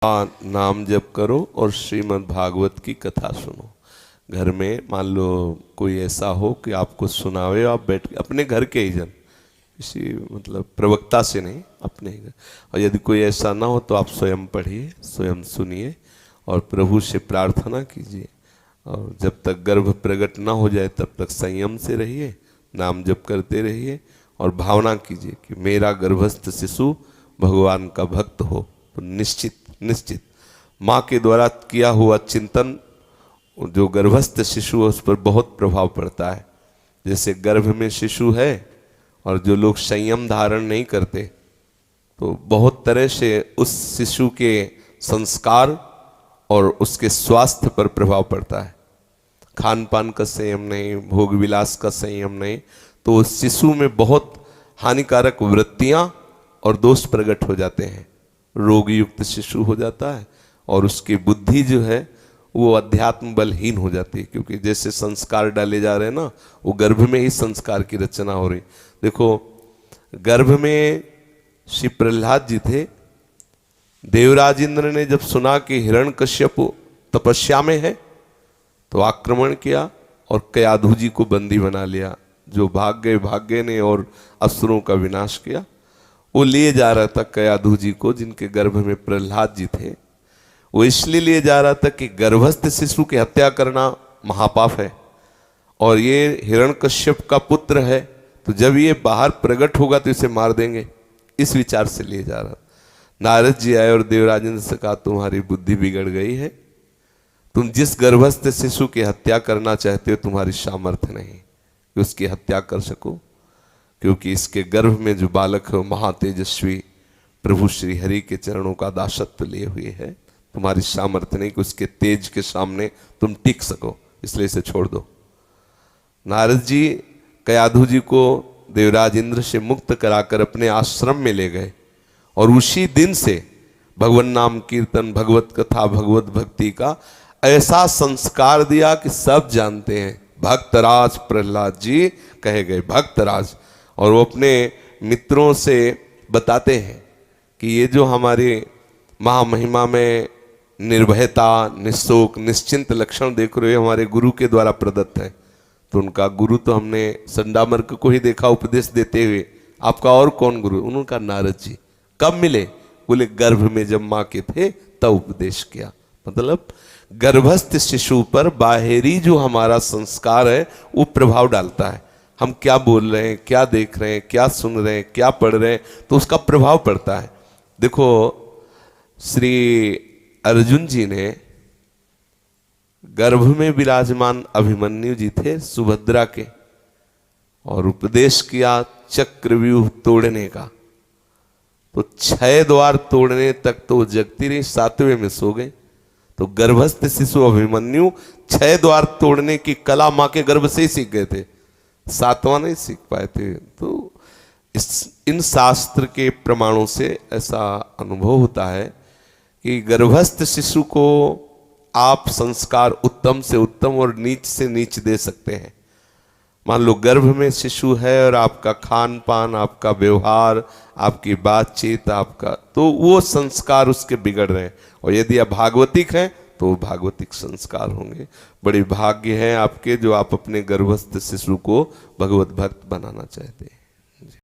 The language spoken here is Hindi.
नाम जप करो और श्रीमद् भागवत की कथा सुनो। घर में मान लो कोई ऐसा हो कि आपको सुनावे, आप बैठ के अपने घर के ही जन, किसी मतलब प्रवक्ता से नहीं, अपने ही घर। और यदि कोई ऐसा ना हो तो आप स्वयं पढ़िए, स्वयं सुनिए और प्रभु से प्रार्थना कीजिए। और जब तक गर्भ प्रकट ना हो जाए तब तक संयम से रहिए, नाम जप करते रहिए और भावना कीजिए कि मेरा गर्भस्थ शिशु भगवान का भक्त हो। तो निश्चित माँ के द्वारा किया हुआ चिंतन जो गर्भस्थ शिशु है उस पर बहुत प्रभाव पड़ता है। जैसे गर्भ में शिशु है और जो लोग संयम धारण नहीं करते तो बहुत तरह से उस शिशु के संस्कार और उसके स्वास्थ्य पर प्रभाव पड़ता है। खान पान का संयम नहीं, भोग विलास का संयम नहीं, तो उस शिशु में बहुत हानिकारक वृत्तियां और दोष प्रकट हो जाते हैं। रोग युक्त शिशु हो जाता है और उसकी बुद्धि जो है वो अध्यात्म बलहीन हो जाती है, क्योंकि जैसे संस्कार डाले जा रहे हैं ना, वो गर्भ में ही संस्कार की रचना हो रही। देखो, गर्भ में श्री प्रहलाद जी थे। देवराज इंद्र ने जब सुना कि हिरण्यकश्यप तपस्या में है तो आक्रमण किया और कयाधु जी को बंदी बना लिया, जो भाग्य ने और असुरों का विनाश किया। वो लिए जा रहा था कयाधु जी को, जिनके गर्भ में प्रहलाद जी थे। वो इसलिए लिए जा रहा था कि गर्भस्थ शिशु की हत्या करना महापाप है और ये हिरण्यकश्यप का पुत्र है, तो जब ये बाहर प्रकट होगा तो इसे मार देंगे, इस विचार से लिए जा रहा। नारद जी आए और देवराज इंद्र से कहा, तुम्हारी बुद्धि बिगड़ गई है, तुम जिस गर्भस्थ शिशु की हत्या करना चाहते हो तुम्हारी सामर्थ्य नहीं कि उसकी हत्या कर सको, क्योंकि इसके गर्भ में जो बालक है महातेजस्वी प्रभु श्री हरि के चरणों का दासत्व लिए हुए है। तुम्हारी सामर्थ्य नहीं कि उसके तेज के सामने तुम टिक सको, इसलिए इसे छोड़ दो। नारद जी कयाधु जी को देवराज इंद्र से मुक्त कराकर अपने आश्रम में ले गए और उसी दिन से भगवान नाम कीर्तन, भगवत कथा, भगवत भक्ति का ऐसा संस्कार दिया कि सब जानते हैं भक्तराज प्रहलाद जी कहे गए, भक्तराज। और वो अपने मित्रों से बताते हैं कि ये जो हमारे महामहिमा में निर्भयता, निशोक, निश्चिंत लक्षण देख रहे हो हमारे गुरु के द्वारा प्रदत्त है। तो उनका गुरु तो हमने संडामर्क को ही देखा उपदेश देते हुए, आपका और कौन गुरु? उनका नारद जी। कब मिले? बोले गर्भ में जब माँ के थे तब उपदेश किया। मतलब गर्भस्थ शिशु पर बाहरी जो हमारा संस्कार है वो प्रभाव डालता है। हम क्या बोल रहे हैं, क्या देख रहे हैं, क्या सुन रहे हैं, क्या पढ़ रहे हैं, तो उसका प्रभाव पड़ता है। देखो, श्री अर्जुन जी ने गर्भ में विराजमान अभिमन्यु जी थे सुभद्रा के, और उपदेश किया चक्रव्यूह तोड़ने का। तो 6 द्वार तोड़ने तक तो जगती रही, 7वें में सो गए। तो गर्भस्थ शिशु अभिमन्यु 6 द्वार तोड़ने की कला मां के गर्भ से ही सीख गए थे, 7वां नहीं सीख पाए थे। तो इन शास्त्र के प्रमाणों से ऐसा अनुभव होता है कि गर्भस्थ शिशु को आप संस्कार उत्तम से उत्तम और नीच से नीच दे सकते हैं। मान लो गर्भ में शिशु है और आपका खान पान, आपका व्यवहार, आपकी बातचीत, आपका, तो वो संस्कार उसके बिगड़ रहे हैं। और यदि आप भागवतिक हैं तो वो भागवतिक संस्कार होंगे। बड़ी भाग्य है आपके जो आप अपने गर्भस्थ शिशु को भगवत भक्त बनाना चाहते हैं।